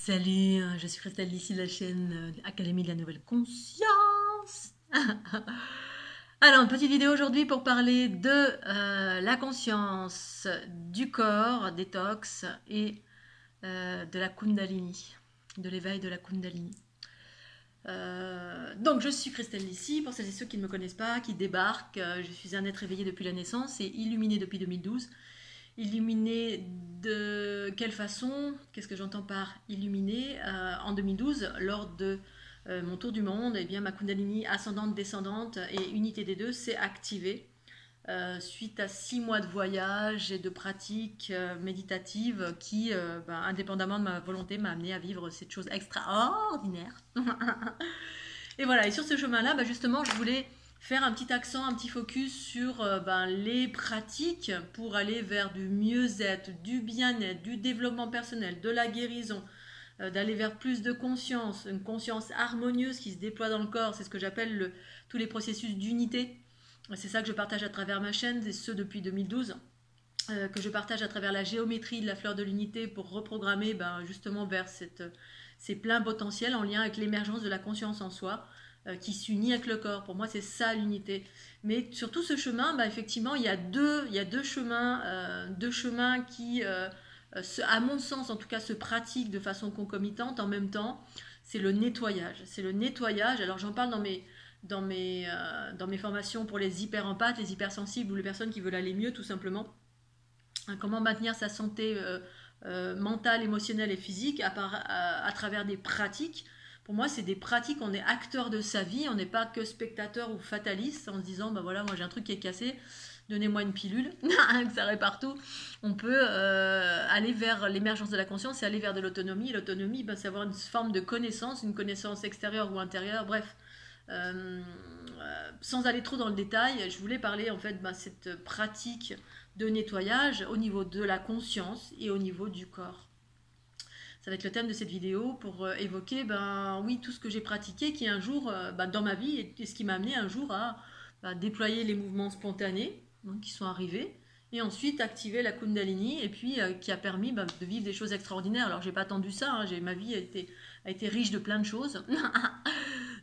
Salut, je suis Christelle d'ici de la chaîne Académie de la Nouvelle Conscience. Alors, une petite vidéo aujourd'hui pour parler de la conscience, du corps, détox et de la Kundalini, de l'éveil de la Kundalini. Donc, je suis Christelle d'ici, pour celles et ceux qui ne me connaissent pas, qui débarquent. Je suis un être éveillé depuis la naissance et illuminé depuis 2012. Illuminé de quelle façon? Qu'est-ce que j'entends par illuminé? En 2012, lors de mon tour du monde, eh bien, ma Kundalini ascendante, descendante et unité des deux s'est activée suite à 6 mois de voyage et de pratiques méditatives qui, indépendamment de ma volonté, m'a amené à vivre cette chose extraordinaire. Et voilà, et sur ce chemin-là, justement, je voulais faire un petit accent, un petit focus sur les pratiques pour aller vers du mieux-être, du bien-être, du développement personnel, de la guérison, d'aller vers plus de conscience, une conscience harmonieuse qui se déploie dans le corps. C'est ce que j'appelle tous les processus d'unité. C'est ça que je partage à travers ma chaîne, et ce depuis 2012. Que je partage à travers la géométrie de la fleur de l'unité pour reprogrammer justement vers ces pleins potentiels en lien avec l'émergence de la conscience en soi qui s'unit avec le corps. Pour moi, c'est ça l'unité. Mais sur tout ce chemin, effectivement, il y a deux chemins qui, à mon sens en tout cas, se pratiquent de façon concomitante en même temps. C'est le nettoyage. C'est le nettoyage. Alors j'en parle dans mes formations pour les hyper-empathes, les hypersensibles ou les personnes qui veulent aller mieux tout simplement. Comment maintenir sa santé mentale, émotionnelle et physique à travers des pratiques. Pour moi, c'est des pratiques, on est acteur de sa vie, on n'est pas que spectateur ou fataliste en se disant, voilà, moi j'ai un truc qui est cassé, donnez-moi une pilule, que ça répare tout. On peut aller vers l'émergence de la conscience et aller vers de l'autonomie. L'autonomie, c'est avoir une forme de connaissance, une connaissance extérieure ou intérieure, bref. Sans aller trop dans le détail, je voulais parler en fait cette pratique de nettoyage au niveau de la conscience et au niveau du corps. Ça va être le thème de cette vidéo pour évoquer oui, tout ce que j'ai pratiqué qui un jour dans ma vie et ce qui m'a amené un jour à déployer les mouvements spontanés qui sont arrivés et ensuite activer la Kundalini et puis qui a permis de vivre des choses extraordinaires. Alors j'ai pas attendu ça, ma vie a été riche de plein de choses.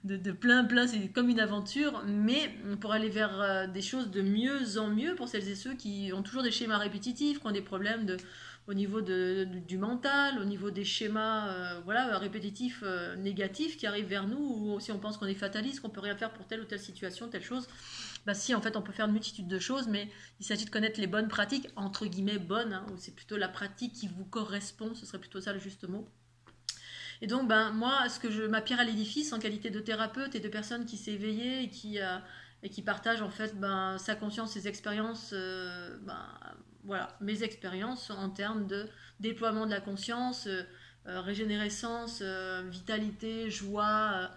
de plein, c'est comme une aventure, mais pour aller vers des choses de mieux en mieux pour celles et ceux qui ont toujours des schémas répétitifs, qui ont des problèmes au niveau du mental, au niveau des schémas répétitifs négatifs qui arrivent vers nous, ou si on pense qu'on est fataliste, qu'on peut rien faire pour telle ou telle situation, telle chose. Si, en fait, on peut faire une multitude de choses, mais il s'agit de connaître les bonnes pratiques, entre guillemets bonnes, ou c'est plutôt la pratique qui vous correspond, ce serait plutôt ça le juste mot. Et donc, moi, ma pierre à l'édifice en qualité de thérapeute et de personne qui s'est éveillée et qui partage en fait sa conscience, ses expériences, mes expériences en termes de déploiement de la conscience, régénérescence, vitalité, joie,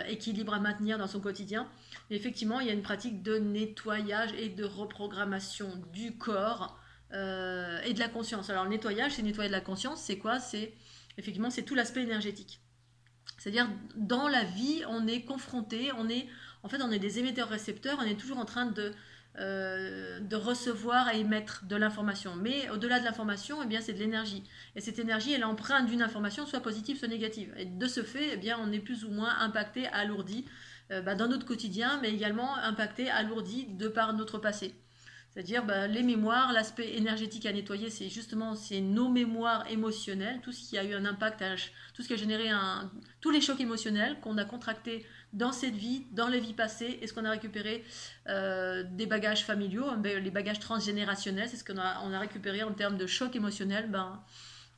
équilibre à maintenir dans son quotidien. Et effectivement, il y a une pratique de nettoyage et de reprogrammation du corps et de la conscience. Alors, le nettoyage, c'est nettoyer de la conscience, c'est quoi? Effectivement, c'est tout l'aspect énergétique. C'est-à-dire, dans la vie, on est confronté, on est des émetteurs-récepteurs, on est toujours en train de recevoir et émettre de l'information. Mais au-delà de l'information, c'est de l'énergie. Et cette énergie, elle est empreinte d'une information, soit positive, soit négative. Et de ce fait, on est plus ou moins impacté, alourdi dans notre quotidien, mais également impacté, alourdi de par notre passé. C'est-à-dire les mémoires, l'aspect énergétique à nettoyer, c'est nos mémoires émotionnelles, tout ce qui a eu un impact, tout ce qui a généré tous les chocs émotionnels qu'on a contractés dans cette vie, dans les vies passées, et ce qu'on a récupéré des bagages familiaux, les bagages transgénérationnels, c'est ce qu'on a récupéré en termes de chocs émotionnels.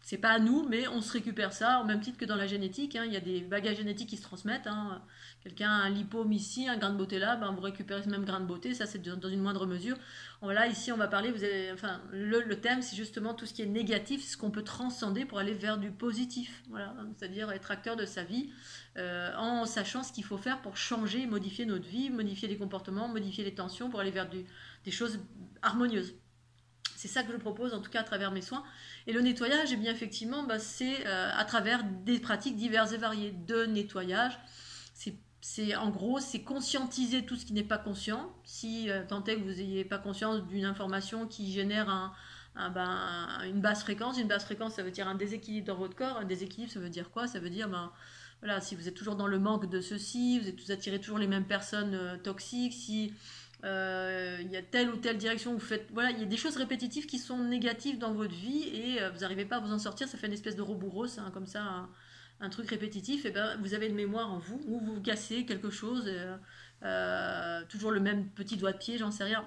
C'est pas à nous, mais on se récupère ça, au même titre que dans la génétique. Il y a des bagages génétiques qui se transmettent. Quelqu'un a un lipome ici, un grain de beauté là, vous récupérez ce même grain de beauté, ça c'est dans une moindre mesure. Voilà, ici on va parler, le thème c'est justement tout ce qui est négatif, ce qu'on peut transcender pour aller vers du positif. Voilà, c'est-à-dire être acteur de sa vie en sachant ce qu'il faut faire pour changer, modifier notre vie, modifier les comportements, modifier les tensions pour aller vers des choses harmonieuses. C'est ça que je propose en tout cas à travers mes soins. Et le nettoyage, effectivement, c'est à travers des pratiques diverses et variées de nettoyage. En gros, c'est conscientiser tout ce qui n'est pas conscient. Si tant est que vous n'ayez pas conscience d'une information qui génère une basse fréquence. Une basse fréquence, ça veut dire un déséquilibre dans votre corps. Un déséquilibre, ça veut dire quoi? Ça veut dire, voilà, si vous êtes toujours dans le manque de ceci, vous attirez toujours les mêmes personnes toxiques, si il y a telle ou telle direction, vous faites, voilà, il y a des choses répétitives qui sont négatives dans votre vie et vous n'arrivez pas à vous en sortir, ça fait une espèce de rebouros, hein, comme ça, un truc répétitif, et ben vous avez une mémoire en vous, ou vous cassez quelque chose, toujours le même petit doigt de pied, j'en sais rien.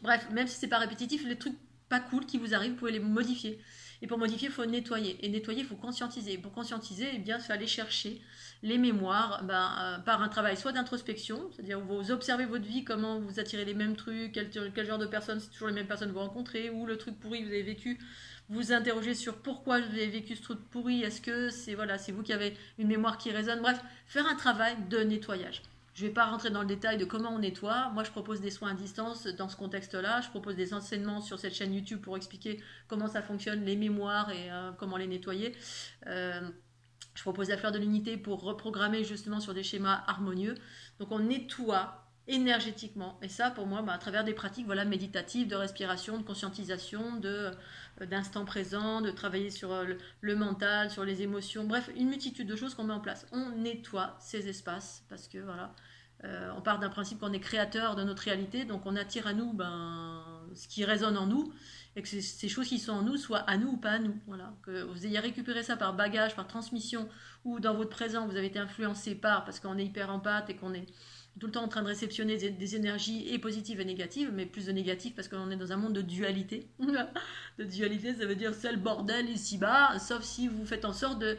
Bref, même si c'est pas répétitif, les trucs pas cool qui vous arrivent, vous pouvez les modifier. Et pour modifier, il faut nettoyer. Et nettoyer, il faut conscientiser. Et pour conscientiser, eh bien, il faut aller chercher les mémoires par un travail soit d'introspection, c'est-à-dire vous observez votre vie, comment vous attirez les mêmes trucs, quel genre de personnes, c'est toujours les mêmes personnes que vous rencontrez, ou le truc pourri que vous avez vécu, vous interrogez sur pourquoi vous avez vécu ce truc pourri, est-ce que c'est voilà, c'est vous qui avez une mémoire qui résonne, bref, faire un travail de nettoyage. Je ne vais pas rentrer dans le détail de comment on nettoie. Moi, je propose des soins à distance dans ce contexte-là. Je propose des enseignements sur cette chaîne YouTube pour expliquer comment ça fonctionne, les mémoires et comment les nettoyer. Je propose la fleur de l'unité pour reprogrammer justement sur des schémas harmonieux. Donc, on nettoie énergétiquement. Et ça, pour moi, à travers des pratiques voilà, méditatives, de respiration, de conscientisation, d'instant présent, de travailler sur le mental, sur les émotions, bref, une multitude de choses qu'on met en place. On nettoie ces espaces parce que voilà, on part d'un principe qu'on est créateur de notre réalité, donc on attire à nous ce qui résonne en nous et que ces choses qui sont en nous soient à nous ou pas à nous. Voilà. Que vous ayez récupéré ça par bagage, par transmission ou dans votre présent, vous avez été influencé parce qu'on est hyper empathe et qu'on est tout le temps en train de réceptionner des énergies et positives et négatives, mais plus de négatives parce qu'on est dans un monde de dualité. De dualité, ça veut dire c'est le bordel ici-bas, sauf si vous faites en sorte de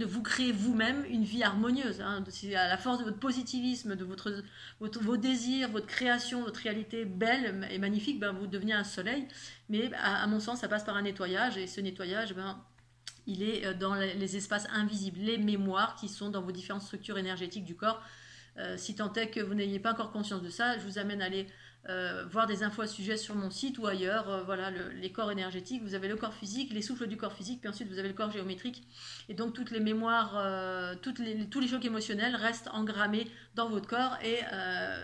vous créer vous-même une vie harmonieuse. Hein. C'est à la force de votre positivisme, de vos désirs, votre création, votre réalité belle et magnifique, vous devenez un soleil. Mais à mon sens, ça passe par un nettoyage, et ce nettoyage, il est dans les espaces invisibles, les mémoires qui sont dans vos différentes structures énergétiques du corps. Si tant est que vous n'ayez pas encore conscience de ça, je vous amène à aller voir des infos à ce sujet sur mon site ou ailleurs. Voilà, les corps énergétiques, vous avez le corps physique, les souffles du corps physique, puis ensuite vous avez le corps géométrique. Et donc toutes les mémoires, tous les chocs émotionnels restent engrammés dans votre corps et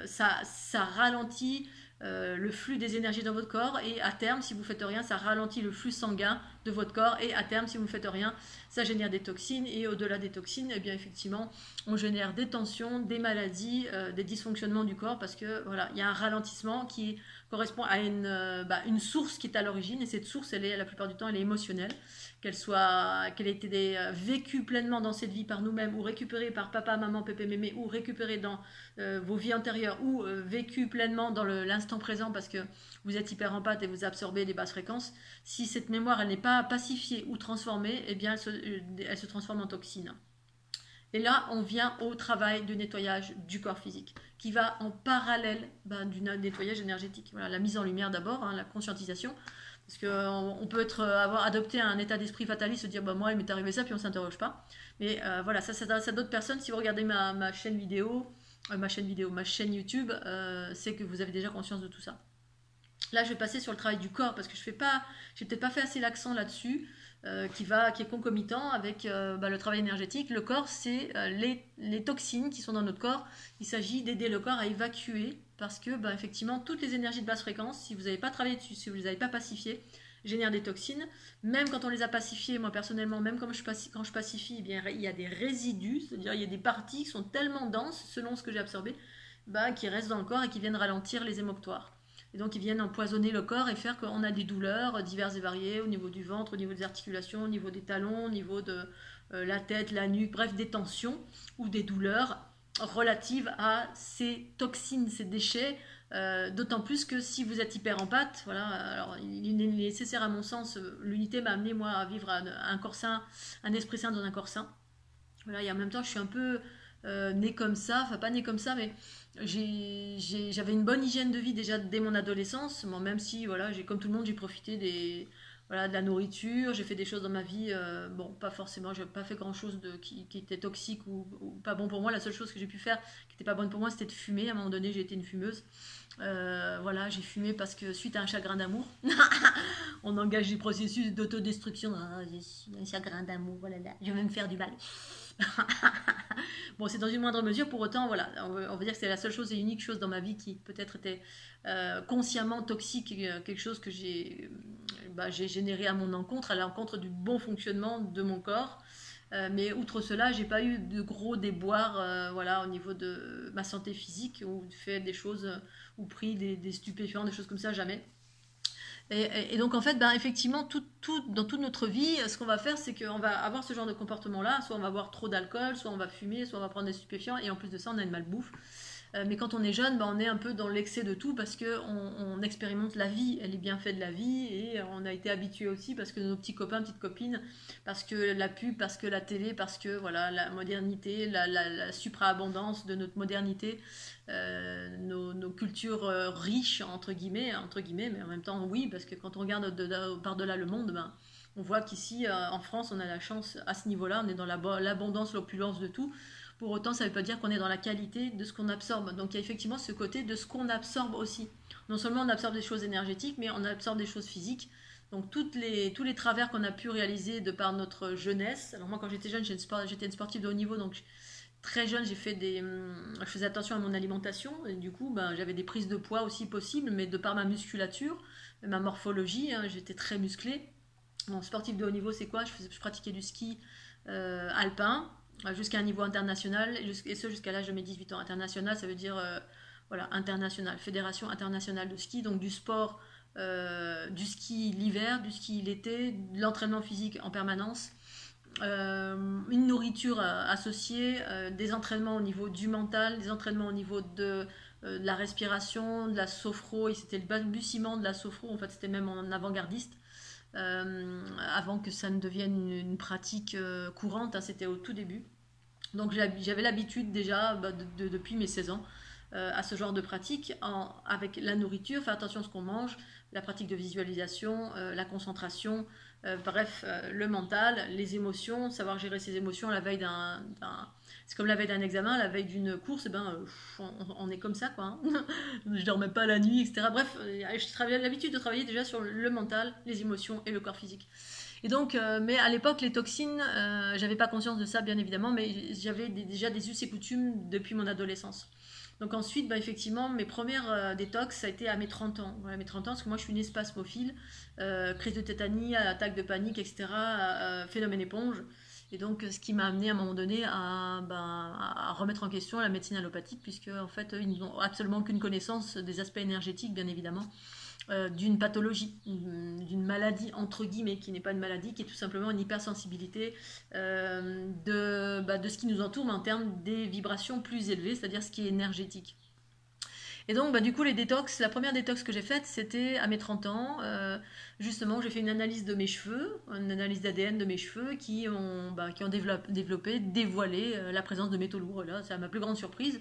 ça ralentit le flux des énergies dans votre corps, et à terme, si vous ne faites rien, ça ralentit le flux sanguin de votre corps, et à terme, si vous ne faites rien, ça génère des toxines, et au-delà des toxines, eh bien effectivement, on génère des tensions, des maladies, des dysfonctionnements du corps, parce que voilà, il y a un ralentissement qui correspond à une source qui est à l'origine, et cette source, la plupart du temps, elle est émotionnelle, qu'elle ait été vécue pleinement dans cette vie par nous-mêmes, ou récupérée par papa, maman, pépé, mémé, ou récupérée dans vos vies antérieures, ou vécue pleinement dans l'instant présent parce que vous êtes hyper empathe et vous absorbez des basses fréquences. Si cette mémoire elle n'est pas pacifiée ou transformée, eh bien elle se transforme en toxine. Et là, on vient au travail de nettoyage du corps physique, qui va en parallèle du nettoyage énergétique. Voilà, la mise en lumière d'abord, la conscientisation. Parce qu'on peut avoir adopté un état d'esprit fataliste, se dire moi il m'est arrivé ça, puis on ne s'interroge pas. Mais voilà, ça s'adresse à d'autres personnes. Si vous regardez ma chaîne vidéo, ma chaîne YouTube, c'est que vous avez déjà conscience de tout ça. Là, je vais passer sur le travail du corps parce que j'ai peut-être pas fait assez l'accent là-dessus, qui est concomitant avec le travail énergétique. Le corps, c'est les toxines qui sont dans notre corps. Il s'agit d'aider le corps à évacuer parce que, effectivement, toutes les énergies de basse fréquence, si vous n'avez pas travaillé dessus, si vous ne les avez pas pacifiées, génèrent des toxines. Même quand on les a pacifiées, moi personnellement, même quand je pacifie, eh bien, il y a des résidus, c'est-à-dire il y a des parties qui sont tellement denses, selon ce que j'ai absorbé, qui restent dans le corps et qui viennent ralentir les émoctoires. Et donc ils viennent empoisonner le corps et faire qu'on a des douleurs diverses et variées au niveau du ventre, au niveau des articulations, au niveau des talons, au niveau de la tête, la nuque, bref, des tensions ou des douleurs relatives à ces toxines, ces déchets. D'autant plus que si vous êtes hyper empathe, voilà, alors il est nécessaire à mon sens, l'unité m'a amené moi à vivre un corps sain, un esprit sain dans un corps sain. Voilà, et en même temps je suis un peu née comme ça, enfin pas née comme ça, mais j'avais une bonne hygiène de vie déjà dès mon adolescence, même si voilà, comme tout le monde j'ai profité de la nourriture, j'ai fait des choses dans ma vie, pas forcément, j'ai pas fait grand chose qui était toxique ou pas bon pour moi. La seule chose que j'ai pu faire qui était pas bonne pour moi, c'était de fumer. À un moment donné, j'ai été une fumeuse. Voilà, j'ai fumé parce que suite à un chagrin d'amour, on engage des processus d'autodestruction. J'ai un chagrin d'amour, voilà, je vais me faire du mal. Bon, c'est dans une moindre mesure, pour autant, voilà, on va dire que c'est la seule chose et unique chose dans ma vie qui peut-être était consciemment toxique, quelque chose que j'ai généré à mon encontre, à l'encontre du bon fonctionnement de mon corps. Mais outre cela, j'ai pas eu de gros déboires voilà, au niveau de ma santé physique, ou fait des choses, ou pris des stupéfiants, des choses comme ça, jamais. Et donc en fait, ben, effectivement, dans toute notre vie, ce qu'on va faire, c'est qu'on va avoir ce genre de comportement-là. Soit on va boire trop d'alcool, soit on va fumer, soit on va prendre des stupéfiants, et en plus de ça, on a une malbouffe. Mais quand on est jeune, ben, on est un peu dans l'excès de tout parce qu'on expérimente la vie, elle est bien faite de la vie, et on a été habitué aussi parce que nos petits copains, petites copines, parce que la pub, parce que la télé, parce que voilà, la modernité, la supra-abondance de notre modernité, nos cultures riches, entre guillemets, mais en même temps, oui, parce que quand on regarde par-delà le monde, ben, on voit qu'ici, en France, on a la chance à ce niveau-là, on est dans l'abondance, l'opulence de tout. Pour autant, ça ne veut pas dire qu'on est dans la qualité de ce qu'on absorbe. Donc il y a effectivement ce côté de ce qu'on absorbe aussi. Non seulement on absorbe des choses énergétiques, mais on absorbe des choses physiques. Donc tous les travers qu'on a pu réaliser de par notre jeunesse. Alors moi, quand j'étais jeune, j'étais une sportive de haut niveau, donc très jeune, je faisais attention à mon alimentation, et du coup, ben, j'avais des prises de poids aussi possibles, mais de par ma musculature, ma morphologie, hein, j'étais très musclée. Bon, sportif de haut niveau, c'est quoi? Je pratiquais du ski alpin jusqu'à un niveau international, et ce jusqu'à l'âge de mes 18 ans. International, ça veut dire voilà, international, Fédération internationale de ski, donc du sport, du ski l'hiver, du ski l'été, de l'entraînement physique en permanence. Une nourriture associée, des entraînements au niveau du mental, des entraînements au niveau de la respiration, de la sophro, et c'était le balbutiement de la sophro, en fait c'était même en avant-gardiste, avant que ça ne devienne une pratique courante, hein, c'était au tout début. Donc j'avais l'habitude déjà depuis mes 16 ans à ce genre de pratique, avec la nourriture, faire attention à ce qu'on mange, la pratique de visualisation, la concentration, bref, le mental, les émotions, savoir gérer ses émotions la veille c'est comme la veille d'un examen, la veille d'une course, on est comme ça, quoi. Hein. Je dormais pas la nuit, etc. Bref, j'avais l'habitude de travailler déjà sur le mental, les émotions et le corps physique. Et donc, mais à l'époque, les toxines, j'avais pas conscience de ça, bien évidemment, mais j'avais déjà des us et coutumes depuis mon adolescence. Donc ensuite, effectivement, mes premières détox, ça a été à mes 30 ans. Voilà, mes 30 ans, parce que moi, je suis une spasmophile, crise de tétanie, attaque de panique, etc., phénomène éponge. Et donc, ce qui m'a amené à un moment donné à remettre en question la médecine allopathique, puisque en fait, ils n'ont absolument aucune connaissance des aspects énergétiques, bien évidemment, d'une pathologie, d'une maladie, entre guillemets, qui n'est pas une maladie, qui est tout simplement une hypersensibilité de ce qui nous entoure, mais en termes des vibrations plus élevées, c'est-à-dire ce qui est énergétique. Et donc, du coup, les détox, la première détox que j'ai faite, c'était à mes 30 ans. Justement, j'ai fait une analyse de mes cheveux, une analyse d'ADN de mes cheveux qui ont dévoilé la présence de métaux lourds. Là, c'est à ma plus grande surprise.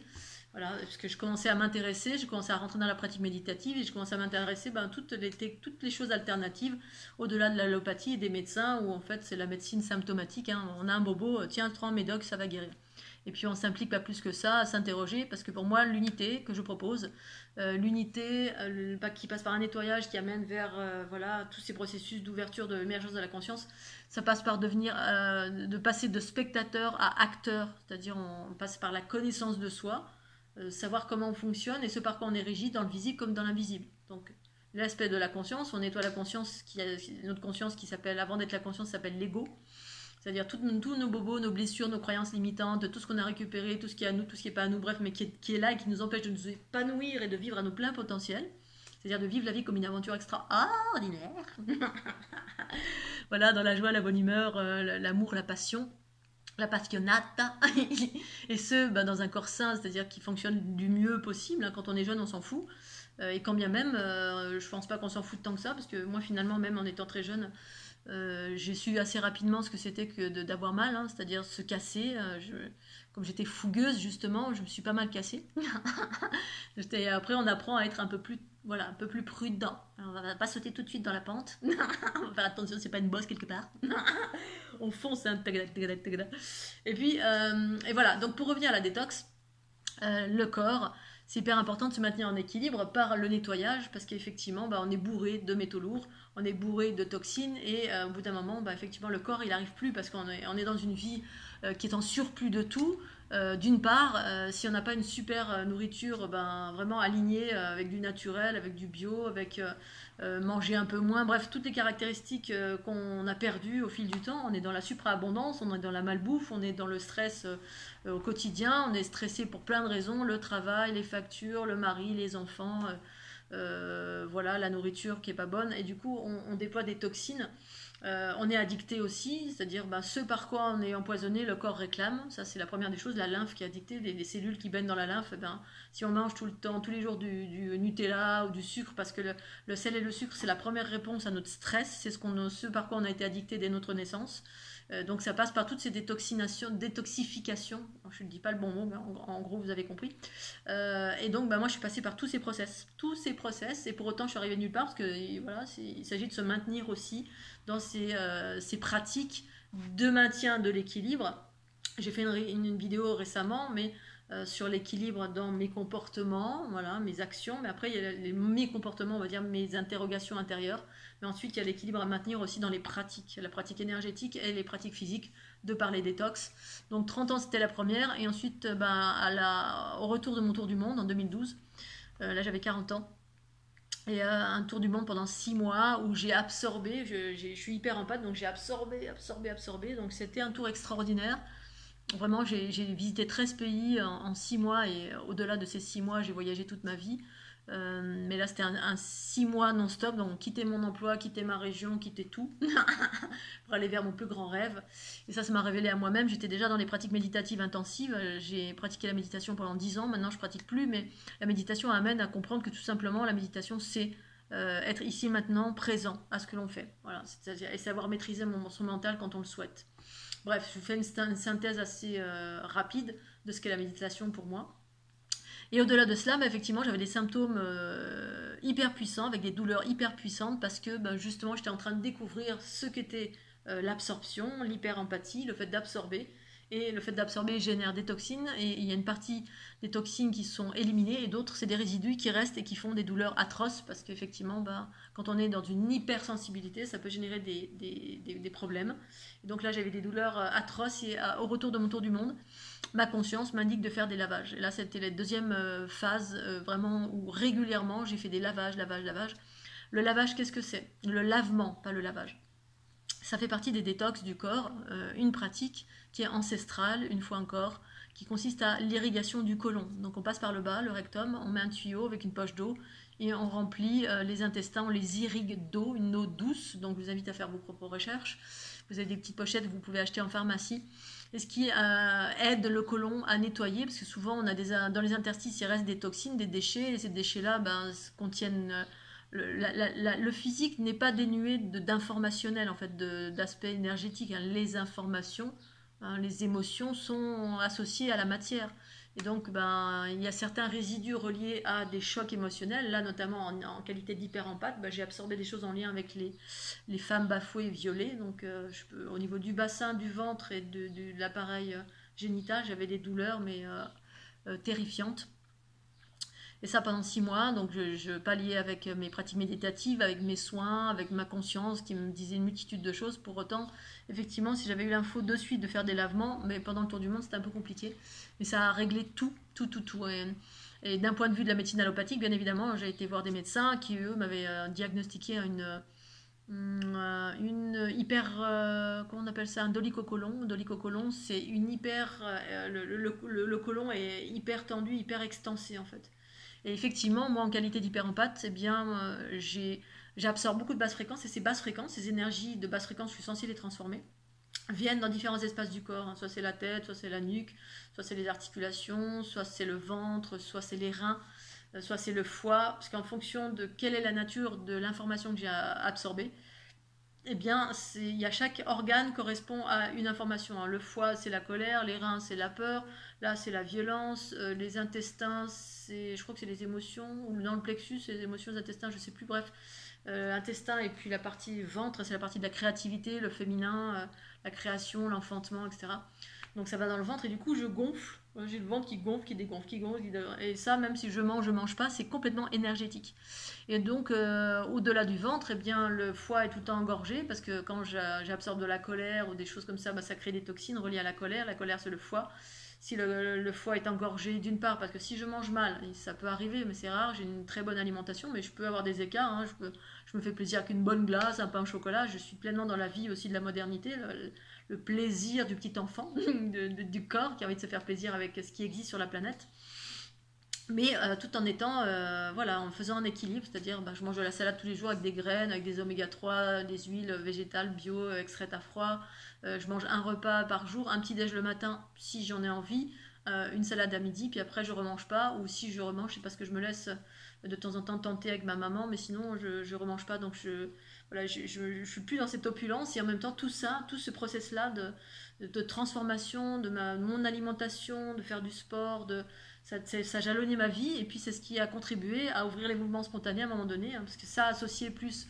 Voilà, parce que je commençais à m'intéresser, je commençais à rentrer dans la pratique méditative, et je commençais à m'intéresser à toutes les choses alternatives, au-delà de l'allopathie et des médecins, où en fait c'est la médecine symptomatique. Hein. On a un bobo, tiens, prends médoc, ça va guérir. Et puis on s'implique pas plus que ça à s'interroger, parce que pour moi, l'unité que je propose, l'unité qui passe par un nettoyage qui amène vers voilà, tous ces processus d'ouverture, de l'émergence de la conscience, ça passe par de passer de spectateur à acteur, c'est-à-dire on passe par la connaissance de soi, savoir comment on fonctionne et ce par quoi on est régi dans le visible comme dans l'invisible. Donc l'aspect de la conscience, on nettoie la conscience, notre conscience qui s'appelle, avant d'être la conscience, s'appelle l'ego. C'est-à-dire tous nos bobos, nos blessures, nos croyances limitantes, tout ce qu'on a récupéré, tout ce qui est à nous, tout ce qui n'est pas à nous, bref, mais qui est là et qui nous empêche de nous épanouir et de vivre à nos pleins potentiels. C'est-à-dire de vivre la vie comme une aventure extraordinaire. Voilà, dans la joie, la bonne humeur, l'amour, la passion, la passionata. Et ce, dans un corps sain, c'est-à-dire qui fonctionne du mieux possible. Quand on est jeune, on s'en fout. Et quand bien même, je pense pas qu'on s'en fout tant que ça, parce que moi, finalement, même en étant très jeune, j'ai su assez rapidement ce que c'était que d'avoir mal, hein, c'est-à-dire se casser. Comme j'étais fougueuse, justement, je me suis pas mal cassée. Après, on apprend à être un peu plus prudent. Alors, on va pas sauter tout de suite dans la pente. On va faire attention, c'est pas une bosse quelque part. On fonce, hein. Et puis, et voilà. Donc, pour revenir à la détox, le corps, c'est hyper important de se maintenir en équilibre par le nettoyage, parce qu'effectivement, on est bourré de métaux lourds, on est bourré de toxines, et au bout d'un moment, effectivement, le corps, il n'arrive plus, parce qu'on est dans une vie qui est en surplus de tout, D'une part, si on n'a pas une super nourriture ben, vraiment alignée avec du naturel, avec du bio, avec manger un peu moins, bref, toutes les caractéristiques qu'on a perdues au fil du temps, on est dans la supraabondance, on est dans la malbouffe, on est dans le stress au quotidien, on est stressé pour plein de raisons, le travail, les factures, le mari, les enfants, voilà, la nourriture qui est pas bonne, et du coup on déploie des toxines. On est addicté aussi, c'est-à-dire ben, ce par quoi on est empoisonné, le corps réclame. Ça, c'est la première des choses. La lymphe qui est addictée, les cellules qui baignent dans la lymphe. Ben, si on mange tout le temps, tous les jours du Nutella ou du sucre, parce que le sel et le sucre, c'est la première réponse à notre stress. C'est ce par quoi on a été addicté dès notre naissance. Donc ça passe par toutes ces détoxifications. Je ne dis pas le bon mot, mais en gros, vous avez compris. Et donc, ben, moi, je suis passée par tous ces process, et pour autant, je suis arrivée nulle part, parce que voilà, il s'agit de se maintenir aussi dans ces pratiques de maintien de l'équilibre. J'ai fait une vidéo récemment, mais sur l'équilibre dans mes comportements, voilà, mes actions, mais après il y a mes comportements, on va dire mes interrogations intérieures, mais ensuite il y a l'équilibre à maintenir aussi dans les pratiques, la pratique énergétique et les pratiques physiques, de par les détox. Donc 30 ans c'était la première, et ensuite au retour de mon tour du monde en 2012, là j'avais 40 ans, et un tour du monde pendant 6 mois où j'ai absorbé, je suis hyper empathe, donc j'ai absorbé, donc c'était un tour extraordinaire. Vraiment, j'ai visité 13 pays en 6 mois, et au-delà de ces 6 mois, j'ai voyagé toute ma vie. Mais là, c'était un 6 mois non-stop, donc quitter mon emploi, quitter ma région, quitter tout, pour aller vers mon plus grand rêve. Et ça m'a révélé à moi-même. J'étais déjà dans les pratiques méditatives intensives. J'ai pratiqué la méditation pendant 10 ans, maintenant je pratique plus, mais la méditation amène à comprendre que tout simplement, la méditation, c'est être ici maintenant, présent à ce que l'on fait. Voilà, c'est-à-dire, et savoir maîtriser son mental quand on le souhaite. Bref, je vous fais une synthèse assez rapide de ce qu'est la méditation pour moi. Et au-delà de cela, bah, effectivement, j'avais des symptômes hyper puissants, avec des douleurs hyper puissantes, parce que bah, justement, j'étais en train de découvrir ce qu'était l'absorption, l'hyper-empathie, le fait d'absorber. Et le fait d'absorber génère des toxines, et il y a une partie des toxines qui sont éliminées, et d'autres, c'est des résidus qui restent et qui font des douleurs atroces, parce qu'effectivement, bah, quand on est dans une hypersensibilité, ça peut générer des problèmes. Et donc là, j'avais des douleurs atroces, et au retour de mon tour du monde, ma conscience m'indique de faire des lavages. Et là, c'était la deuxième phase, vraiment, où régulièrement, j'ai fait des lavages. Le lavage, qu'est-ce que c'est? Le lavement, pas le lavage. Ça fait partie des détox du corps, une pratique qui est ancestrale, une fois encore, qui consiste à l'irrigation du côlon. Donc on passe par le bas, le rectum, on met un tuyau avec une poche d'eau, et on remplit les intestins, on les irrigue d'eau, une eau douce. Donc je vous invite à faire vos propres recherches. Vous avez des petites pochettes que vous pouvez acheter en pharmacie. Et ce qui aide le côlon à nettoyer, parce que souvent on a dans les interstices il reste des toxines, des déchets, et ces déchets-là contiennent... le physique n'est pas dénué d'informationnel, en fait, d'aspect énergétique. Hein. Les informations, hein, les émotions sont associées à la matière. Et donc, il y a certains résidus reliés à des chocs émotionnels. Là, notamment en qualité d'hyper-empathe, j'ai absorbé des choses en lien avec les femmes bafouées et violées. Donc, au niveau du bassin, du ventre et de l'appareil génital, j'avais des douleurs, mais terrifiantes. Et ça pendant 6 mois, donc je palliais avec mes pratiques méditatives, avec mes soins, avec ma conscience qui me disait une multitude de choses. Pour autant, effectivement, si j'avais eu l'info de suite de faire des lavements, mais pendant le tour du monde, c'était un peu compliqué. Mais ça a réglé tout. Et d'un point de vue de la médecine allopathique, bien évidemment, j'ai été voir des médecins qui, eux, m'avaient diagnostiqué une hyper... comment on appelle ça? Un dolichocolon. Dolichocolon, c'est une hyper... le côlon est hyper tendu, hyper extensé, en fait. Et effectivement, moi, en qualité d'hyperempathe, eh bien, j'absorbe beaucoup de basses fréquences, et ces basses fréquences, ces énergies de basse fréquence, je suis censée les transformer, viennent dans différents espaces du corps. Hein. Soit c'est la tête, soit c'est la nuque, soit c'est les articulations, soit c'est le ventre, soit c'est les reins, soit c'est le foie, parce qu'en fonction de quelle est la nature de l'information que j'ai absorbée, eh bien, chaque organe correspond à une information. Hein. Le foie, c'est la colère, les reins, c'est la peur, là, c'est la violence, les intestins, je crois que c'est les émotions, ou dans le plexus, c'est les émotions, les intestins, je ne sais plus, bref. Intestin, et puis la partie ventre, c'est la partie de la créativité, le féminin, la création, l'enfantement, etc. Donc ça va dans le ventre, et du coup, je gonfle J'ai le ventre qui gonfle, qui dégonfle, qui gonfle, et ça, même si je mange pas, c'est complètement énergétique. Et donc, au-delà du ventre, eh bien, le foie est tout le temps engorgé, parce que quand j'absorbe de la colère ou des choses comme ça, bah, ça crée des toxines reliées à la colère. La colère, c'est le foie. Si le foie est engorgé, d'une part, parce que si je mange mal, et ça peut arriver, mais c'est rare, j'ai une très bonne alimentation, mais je peux avoir des écarts, hein, je me fais plaisir avec une bonne glace, un pain au chocolat, je suis pleinement dans la vie aussi de la modernité, le plaisir du petit enfant, du corps qui a envie de se faire plaisir avec ce qui existe sur la planète. Mais tout en étant, voilà, en faisant un équilibre, c'est-à-dire bah, je mange de la salade tous les jours avec des graines, avec des oméga 3, des huiles végétales bio, extraites à froid. Je mange un repas par jour, un petit déj le matin si j'en ai envie, une salade à midi, puis après je remange pas, ou si je remange, c'est parce que je me laisse de temps en temps tenter avec ma maman, mais sinon je remange pas, donc voilà, je suis plus dans cette opulence, et en même temps tout ça, tout ce process-là de transformation de mon alimentation, de faire du sport, ça jalonnait ma vie, et puis c'est ce qui a contribué à ouvrir les mouvements spontanés à un moment donné, hein, parce que ça associé plus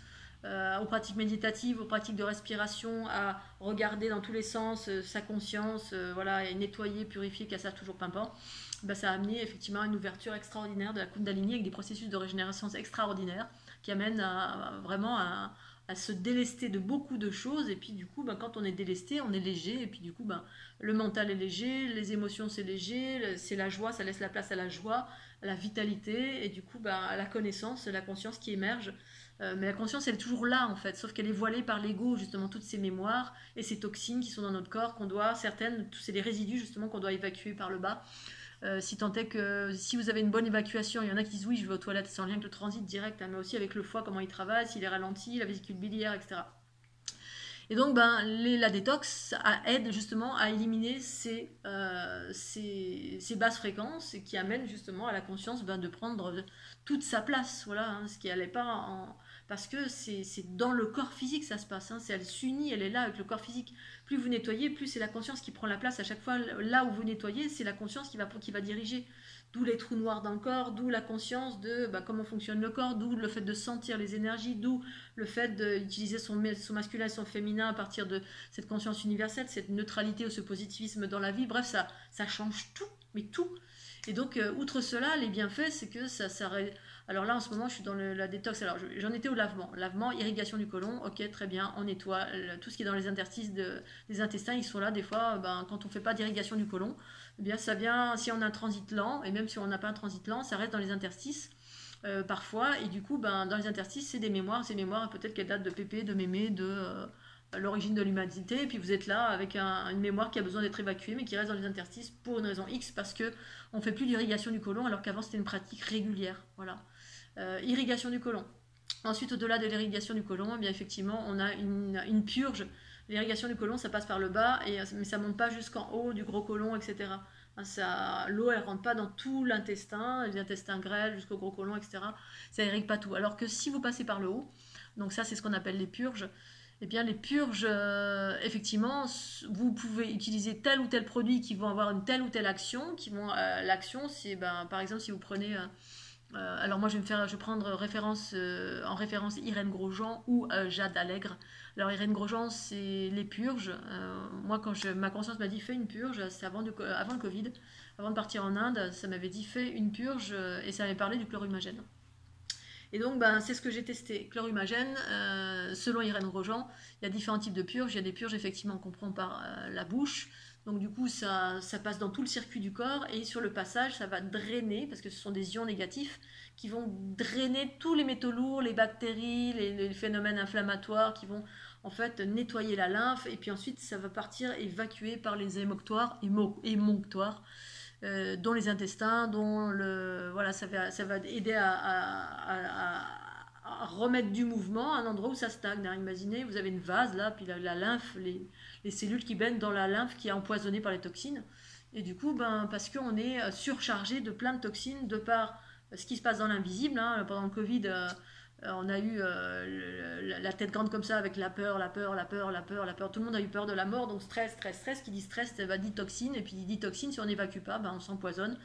aux pratiques méditatives, aux pratiques de respiration, à regarder dans tous les sens sa conscience, voilà, et nettoyer, purifier, cassage toujours pimpant, bah, ça a amené effectivement une ouverture extraordinaire de la Kundalini avec des processus de régénération extraordinaires qui amènent vraiment à se délester de beaucoup de choses, et puis du coup bah, quand on est délesté on est léger, et puis du coup bah, le mental est léger, les émotions c'est léger, c'est la joie, ça laisse la place à la joie, à la vitalité, et du coup bah, à la connaissance, la conscience qui émerge. Mais la conscience elle est toujours là en fait, sauf qu'elle est voilée par l'ego, justement toutes ces mémoires et ces toxines qui sont dans notre corps, qu'on doit, certaines, c'est les résidus justement qu'on doit évacuer par le bas. Si tant est que si vous avez une bonne évacuation, il y en a qui disent oui je vais aux toilettes sans lien avec le transit direct, hein, mais aussi avec le foie, comment il travaille, s'il est ralenti, la vésicule biliaire, etc. Et donc ben, la détox aide justement à éliminer ces basses fréquences, et qui amènent justement à la conscience ben, de prendre toute sa place, voilà, hein, ce qui n'allait pas parce que c'est dans le corps physique que ça se passe, hein, elle s'unit, elle est là avec le corps physique. Plus vous nettoyez, plus c'est la conscience qui prend la place à chaque fois. Là où vous nettoyez, c'est la conscience qui va diriger. D'où les trous noirs dans le corps, d'où la conscience de bah, comment fonctionne le corps, d'où le fait de sentir les énergies, d'où le fait d'utiliser son masculin et son féminin à partir de cette conscience universelle, cette neutralité ou ce positivisme dans la vie. Bref, ça change tout, mais tout. Et donc, outre cela, les bienfaits, c'est que ça. Alors là, en ce moment, je suis dans la détox. Alors, j'en étais au lavement. Lavement, irrigation du côlon. Ok, très bien, on nettoie. Tout ce qui est dans les interstices des intestins, ils sont là. Des fois, ben, quand on ne fait pas d'irrigation du côlon, eh bien, ça vient, si on a un transit lent, et même si on n'a pas un transit lent, ça reste dans les interstices. Parfois, et du coup, ben, dans les interstices, c'est des mémoires. Ces mémoires, peut-être qu'elles datent de pépé, de mémé, de l'origine de l'humanité, et puis vous êtes là avec une mémoire qui a besoin d'être évacuée, mais qui reste dans les interstices pour une raison X, parce que on fait plus d'irrigation du côlon, alors qu'avant c'était une pratique régulière. Voilà. Irrigation du côlon. Ensuite, au-delà de l'irrigation du côlon, eh bien effectivement, on a une purge. L'irrigation du côlon, ça passe par le bas, mais ça monte pas jusqu'en haut du gros côlon, etc. L'eau, elle rentre pas dans tout l'intestin, les intestins grêles jusqu'au gros côlon, etc. Ça irrigue pas tout. Alors que si vous passez par le haut, donc ça c'est ce qu'on appelle les purges, eh bien les purges, effectivement, vous pouvez utiliser tel ou tel produit qui vont avoir une telle ou telle action, l'action, c'est ben, par exemple si vous prenez alors moi je vais prendre en référence Irène Grosjean ou Jade Allègre. Alors Irène Grosjean c'est les purges. Moi quand ma conscience m'a dit fais une purge, c'est avant le Covid, avant de partir en Inde, ça m'avait dit fais une purge, et ça m'avait parlé du chlorhumagène. Et donc ben, c'est ce que j'ai testé. Chlorhumagène, selon Irène Grosjean, il y a différents types de purges. Il y a des purges effectivement qu'on prend par la bouche. Donc du coup, ça passe dans tout le circuit du corps, et sur le passage, ça va drainer, parce que ce sont des ions négatifs qui vont drainer tous les métaux lourds, les bactéries, les phénomènes inflammatoires, qui vont en fait nettoyer la lymphe, et puis ensuite ça va partir évacuer par les émonctoires, dont les intestins, voilà, ça va aider à remettre du mouvement à un endroit où ça stagne. Imaginez, vous avez une vase là, puis la lymphe, les cellules qui baignent dans la lymphe qui est empoisonnée par les toxines. Et du coup, ben, parce qu'on est surchargé de plein de toxines de par ce qui se passe dans l'invisible. Hein. Pendant le Covid, on a eu la tête grande comme ça avec la peur. Tout le monde a eu peur de la mort, donc stress. Qui dit stress, ça va dit toxine. Et puis dit toxine, si on n'évacue pas, ben, on s'empoisonne.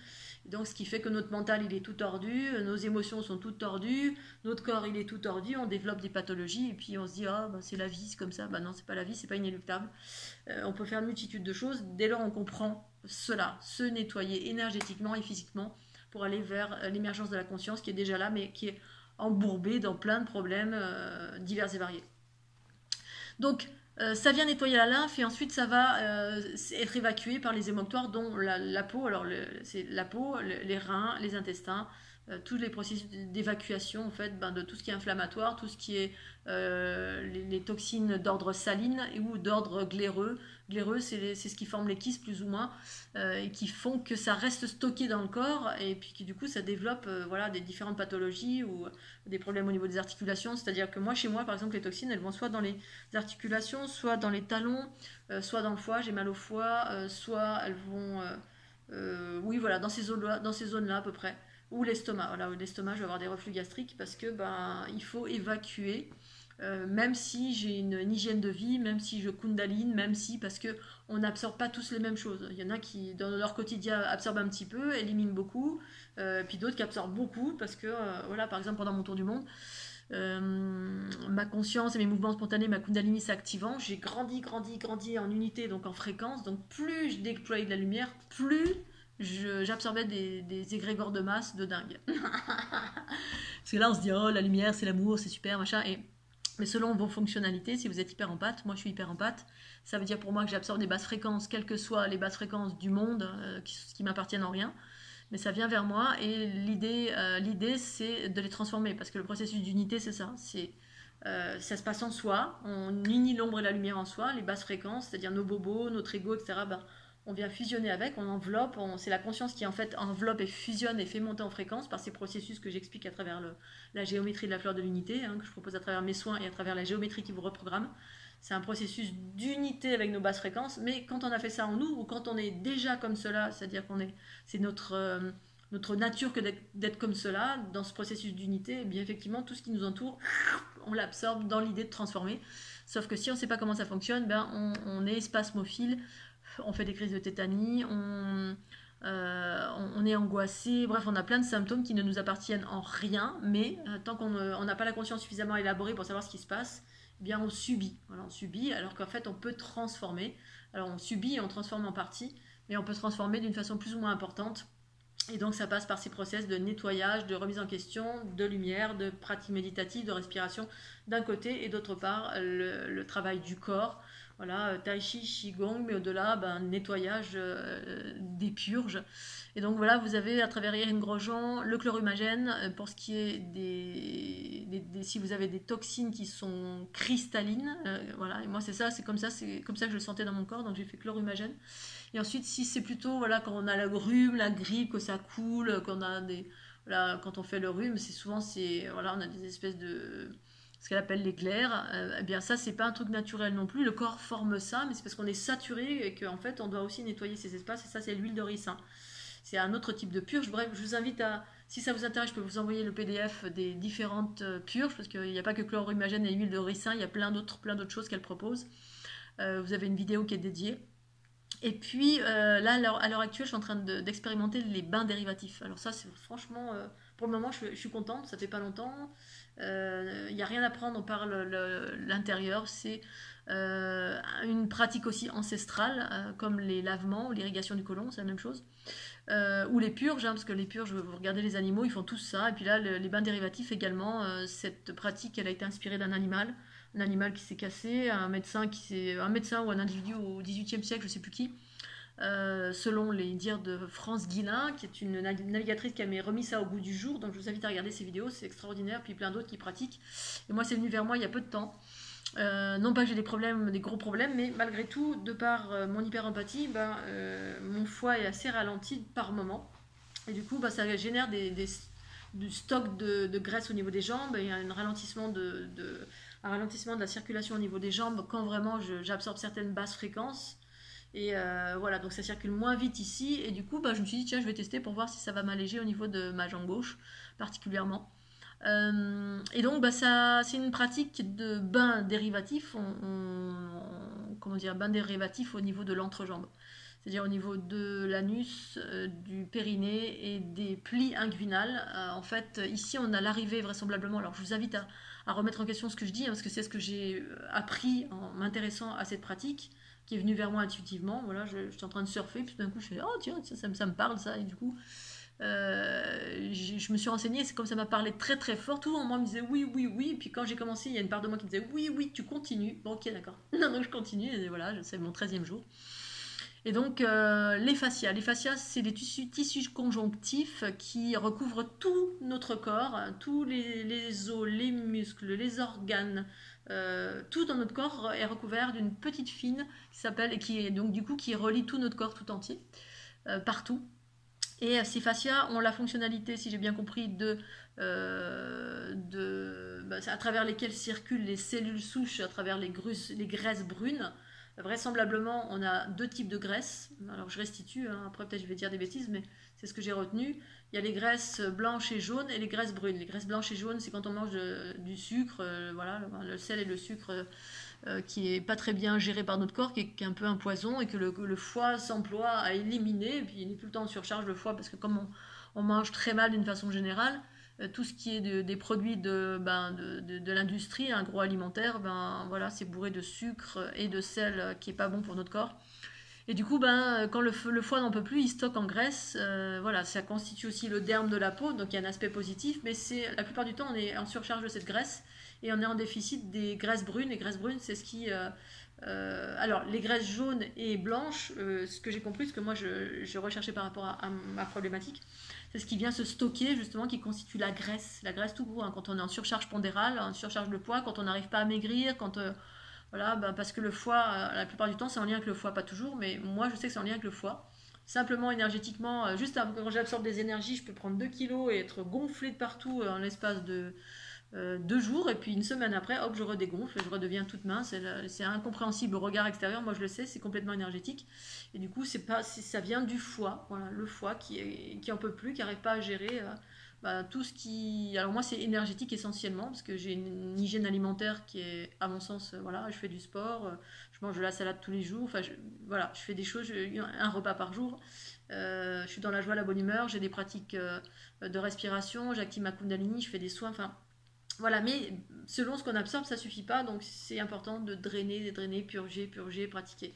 Donc ce qui fait que notre mental il est tout tordu, nos émotions sont toutes tordues, notre corps il est tout tordu, on développe des pathologies, et puis on se dit ah bah, c'est la vie, c'est comme ça. Bah non, c'est pas la vie, c'est pas inéluctable. On peut faire une multitude de choses. Dès lors on comprend cela, se nettoyer énergétiquement et physiquement pour aller vers l'émergence de la conscience qui est déjà là, mais qui est embourbée dans plein de problèmes divers et variés. Donc, ça vient nettoyer la lymphe et ensuite ça va être évacué par les émonctoires, dont la peau, alors c'est la peau, les reins, les intestins, tous les processus d'évacuation en fait, de tout ce qui est inflammatoire, tout ce qui est les toxines d'ordre saline ou d'ordre glaireux. Glaireux, c'est ce qui forme les kystes plus ou moins et qui font que ça reste stocké dans le corps et puis qui du coup ça développe voilà, des différentes pathologies ou des problèmes au niveau des articulations. C'est-à-dire que moi, chez moi, par exemple, les toxines, elles vont soit dans les articulations, soit dans les talons, soit dans le foie, j'ai mal au foie, soit elles vont, oui, voilà, dans ces zones-là à peu près. Ou l'estomac, voilà, l'estomac, je vais avoir des reflux gastriques parce que il faut évacuer, même si j'ai une hygiène de vie, même si je kundaline, même si, parce que on n'absorbe pas tous les mêmes choses. Il y en a qui, dans leur quotidien, absorbent un petit peu, éliminent beaucoup, puis d'autres qui absorbent beaucoup parce que, voilà, par exemple, pendant mon tour du monde, ma conscience et mes mouvements spontanés, ma kundalini s'activant, j'ai grandi en unité, donc en fréquence. Donc plus je déployais de la lumière, plus j'absorbais des égrégores de masse de dingue. Parce que là, on se dit, oh, la lumière, c'est l'amour, c'est super, machin. Mais selon vos fonctionnalités, si vous êtes hyper empathe, moi je suis hyper empathe, ça veut dire pour moi que j'absorbe des basses fréquences, quelles que soient les basses fréquences du monde, qui m'appartiennent en rien. Mais ça vient vers moi et l'idée c'est de les transformer parce que le processus d'unité c'est ça, ça se passe en soi, on unit l'ombre et la lumière en soi, les basses fréquences, c'est-à-dire nos bobos, notre ego, etc. On vient fusionner avec, on enveloppe, c'est la conscience qui en fait enveloppe et fusionne et fait monter en fréquence par ces processus que j'explique à travers la géométrie de la fleur de l'unité, que je propose à travers mes soins et à travers la géométrie qui vous reprogramme. C'est un processus d'unité avec nos basses fréquences, mais quand on a fait ça en nous, ou quand on est déjà comme cela, c'est-à-dire c'est notre nature que d'être comme cela, dans ce processus d'unité, eh bien effectivement, tout ce qui nous entoure, on l'absorbe dans l'idée de transformer. Sauf que si on ne sait pas comment ça fonctionne, on est spasmophile, on fait des crises de tétanie, on est angoissé, bref, on a plein de symptômes qui ne nous appartiennent en rien, mais tant qu'on n'a pas la conscience suffisamment élaborée pour savoir ce qui se passe, eh bien on subit. Voilà, on subit, alors qu'en fait on peut transformer. Alors on subit et on transforme en partie, mais on peut transformer d'une façon plus ou moins importante. Et donc ça passe par ces process de nettoyage, de remise en question, de lumière, de pratique méditative, de respiration d'un côté, et d'autre part le travail du corps. Voilà, tai chi, qigong, mais au-delà, nettoyage, des purges. Et donc voilà, vous avez à travers Erin Grosjean le chlorhumagène pour ce qui est si vous avez des toxines qui sont cristallines. Voilà, et moi c'est comme ça que je le sentais dans mon corps, donc j'ai fait chlorhumagène. Et ensuite, si c'est plutôt voilà, quand on a la rhume, la grippe, que ça coule, voilà, quand on fait le rhume, c'est souvent voilà, on a des espèces de ce qu'elle appelle les glaires, eh bien ça c'est pas un truc naturel non plus, le corps forme ça, mais c'est parce qu'on est saturé et qu'en fait on doit aussi nettoyer ces espaces, et ça c'est l'huile de ricin. C'est un autre type de purge. Bref, je vous invite si ça vous intéresse, je peux vous envoyer le PDF des différentes purges, parce qu'il n'y a pas que chlorhumagène et huile de ricin, il y a plein d'autres choses qu'elle propose. Vous avez une vidéo qui est dédiée. Et puis là, à l'heure actuelle, je suis en train d'expérimenter les bains dérivatifs. Alors ça, c'est franchement, pour le moment, je suis contente, ça fait pas longtemps. Il n'y a rien à prendre par l'intérieur. C'est une pratique aussi ancestrale, comme les lavements ou l'irrigation du côlon, c'est la même chose. Ou les purges, parce que les purges, vous regardez les animaux, ils font tous ça. Et puis là, les bains dérivatifs également, cette pratique, elle a été inspirée d'un animal. Un animal qui s'est cassé, un médecin ou un individu au XVIIIe siècle, je ne sais plus qui, selon les dires de France Guilin, qui est une navigatrice qui m'a remis ça au goût du jour. Donc je vous invite à regarder ces vidéos, c'est extraordinaire. Puis plein d'autres qui pratiquent. Et moi, c'est venu vers moi il y a peu de temps. Non pas que j'ai des gros problèmes, mais malgré tout, de par mon hyper-empathie, mon foie est assez ralenti par moment. Et du coup, ça génère du stock de graisse au niveau des jambes, et un ralentissement de la circulation au niveau des jambes quand vraiment j'absorbe certaines basses fréquences. Et voilà, donc ça circule moins vite ici. Et du coup, je me suis dit, tiens, je vais tester pour voir si ça va m'alléger au niveau de ma jambe gauche, particulièrement. Et donc, c'est une pratique de bain dérivatif. Comment dire, bain dérivatif au niveau de l'entrejambe. C'est-à-dire au niveau de l'anus, du périnée et des plis inguinales. En fait, ici, on a l'arrivée vraisemblablement. Alors, je vous invite à remettre en question ce que je dis, parce que c'est ce que j'ai appris en m'intéressant à cette pratique, qui est venu vers moi intuitivement. Voilà, j'étais en train de surfer, puis tout d'un coup, je fais, oh tiens, ça me parle ça, et du coup, je me suis renseignée, c'est comme ça m'a parlé très très fort, tout en moi me disait oui, oui, oui, et puis quand j'ai commencé, il y a une part de moi qui me disait oui, oui, tu continues. Bon, ok, d'accord. Non, donc je continue, et voilà, c'est mon 13e jour. Et donc, les fascias, c'est des tissus conjonctifs qui recouvrent tout notre corps, tous les os, les muscles, les organes, tout dans notre corps est recouvert d'une petite fine qui s'appelle, et qui est donc du coup qui relie tout notre corps tout entier, partout. Et ces fascias ont la fonctionnalité, si j'ai bien compris, à travers lesquelles circulent les cellules souches, à travers les graisses brunes. Vraisemblablement, on a 2 types de graisses. Alors je restitue, hein, après peut-être je vais dire des bêtises, mais c'est ce que j'ai retenu. Il y a les graisses blanches et jaunes et les graisses brunes. Les graisses blanches et jaunes, c'est quand on mange du sucre, voilà, le sel et le sucre qui est pas très bien géré par notre corps, qui est un peu un poison, et que le foie s'emploie à éliminer. Et puis il est tout le temps en surcharge, le foie, parce que comme on mange très mal d'une façon générale, tout ce qui est des produits de l'industrie agroalimentaire, voilà, c'est bourré de sucre et de sel qui est pas bon pour notre corps. Et du coup, quand le foie n'en peut plus, il stocke en graisse. Voilà, ça constitue aussi le derme de la peau, donc il y a un aspect positif, mais la plupart du temps, on est en surcharge de cette graisse et on est en déficit des graisses brunes. Les graisses brunes, c'est ce qui... alors, les graisses jaunes et blanches, ce que j'ai compris, ce que moi je recherchais par rapport à ma problématique, c'est ce qui vient se stocker, justement, qui constitue la graisse tout court, hein, quand on est en surcharge pondérale, en surcharge de poids, quand on n'arrive pas à maigrir, quand... voilà, parce que le foie, la plupart du temps, c'est en lien avec le foie, pas toujours, mais moi je sais que c'est en lien avec le foie. Simplement énergétiquement, juste quand j'absorbe des énergies, je peux prendre 2 kilos et être gonflé de partout en l'espace de 2 jours, et puis une semaine après, hop, je redégonfle, je redeviens toute mince. C'est incompréhensible au regard extérieur, moi je le sais, c'est complètement énergétique. Et du coup, ça vient du foie, voilà, le foie qui en peut plus, qui n'arrive pas à gérer tout ce qui... Alors moi, c'est énergétique essentiellement, parce que j'ai une hygiène alimentaire qui est, à mon sens, voilà, je fais du sport, je mange de la salade tous les jours, enfin, voilà, je fais des choses, un repas par jour. Je suis dans la joie, la bonne humeur, j'ai des pratiques de respiration, j'active ma Kundalini, je fais des soins, enfin... Voilà, mais selon ce qu'on absorbe, ça suffit pas, donc c'est important de drainer, purger, pratiquer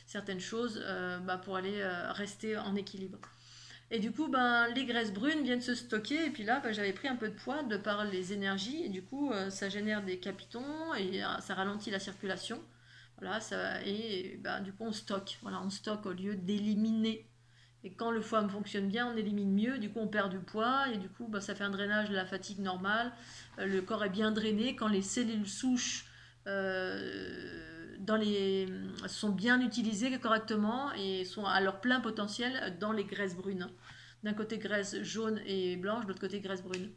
certaines choses pour aller rester en équilibre. Et du coup, les graisses brunes viennent se stocker, et puis là, j'avais pris un peu de poids de par les énergies, et du coup, ça génère des capitons, et ça ralentit la circulation. Voilà, du coup, on stocke. Voilà, on stocke au lieu d'éliminer. Et quand le foie fonctionne bien, on élimine mieux, du coup on perd du poids, et du coup ça fait un drainage de la fatigue normale, le corps est bien drainé, quand les cellules souches sont bien utilisées correctement et sont à leur plein potentiel dans les graisses brunes. D'un côté graisse jaune et blanche, de l'autre côté graisse brune.